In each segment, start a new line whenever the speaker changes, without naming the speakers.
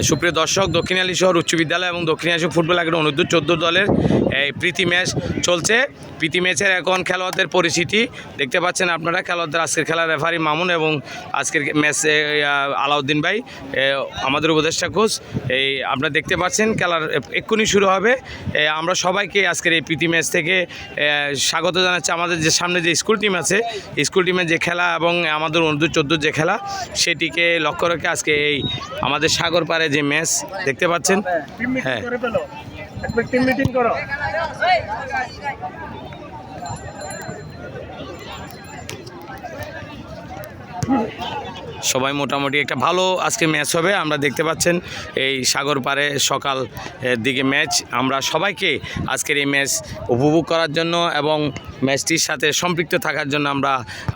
সুপ্রিয় দর্শক, দক্ষিণালী শহর উচ্চ বিদ্যালয় এবং দক্ষিণালী ফুটবল একাডেমি অনূর্ধ্ব-14 দলের এই প্রীতি ম্যাচ চলছে। প্রীতি ম্যাচের এখন খেলোয়াড়দের পরিস্থিতি দেখতে পাচ্ছেন আপনারা। খেলোয়াড়দের আজকের খেলার রেফারি মামুন এবং আজকের ম্যাচে আলাউদ্দিন ভাই, আমাদের উপদেষ্টা কোচ। এই আপনারা দেখতে পাচ্ছেন খেলার এক্ষুনি শুরু হবে। আমরা সবাইকে আজকের এই প্রীতি ম্যাচ থেকে স্বাগত জানাচ্ছি। আমাদের যে সামনে যে স্কুল টিম আছে, স্কুল টিমের যে খেলা এবং আমাদের অনূর্ধ্ব-14 যে খেলা, সেটিকে লক্ষ্য রেখে আজকে এই আমাদের সাগর পাড়ে যে ম্যাচ দেখতে পাচ্ছেন। হ্যাঁ, সবাই মোটামুটি একটা ভালো আজকে ম্যাচ হবে। আমরা দেখতে পাচ্ছেন এই সাগর পাড়ে সকাল দিকে ম্যাচ। আমরা সবাইকে আজকের এই ম্যাচ উপভোগ করার জন্য এবং ম্যাচটির সাথে সম্পৃক্ত থাকার জন্য আমরা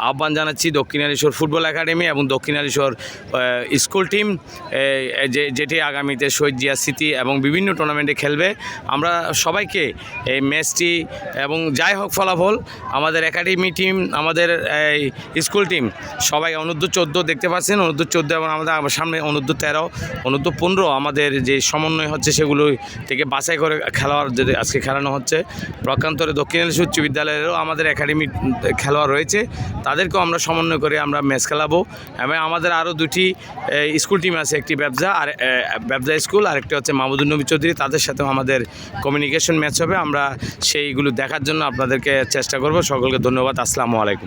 আহ্বান জানাচ্ছি দক্ষিণালী শহর ফুটবল একাডেমি এবং দক্ষিণালী শহর স্কুল টিম, যেটি আগামীতে শহীদ জিয়া স্মৃতি এবং বিভিন্ন টুর্নামেন্টে খেলবে। আমরা সবাইকে এই ম্যাচটি এবং যাই হোক ফলাফল, আমাদের একাডেমি টিম, আমাদের এই স্কুল টিম সবাই অনূর্ধ্ব-14 দেখতে পাচ্ছেন, অনূর্ধ্ব-14 এবং আমাদের সামনে অনূর্ধ্ব-13, অনূর্ধ্ব-15 আমাদের যে সমন্বয় হচ্ছে সেগুলো থেকে বাছাই করে খেলোয়াড় যদি আজকে খেলানো হচ্ছে। প্রকান্তরে দক্ষিণালী উচ্চ বিদ্যালয়েরও আমাদের একাডেমি খেলোয়াড় রয়েছে, তাদেরকেও আমরা সমন্বয় করে আমরা ম্যাচ খেলাবো। এবং আমাদের আরও দুটি স্কুল টিম আছে, একটি ব্যবসা স্কুল, আরেকটি হচ্ছে মাহমুদুল নবী চৌধুরী। তাদের সাথেও আমাদের কমিউনিকেশন ম্যাচ হবে। আমরা সেইগুলো দেখার জন্য আপনাদেরকে চেষ্টা করব। সকলকে ধন্যবাদ। আসসালামু আলাইকুম।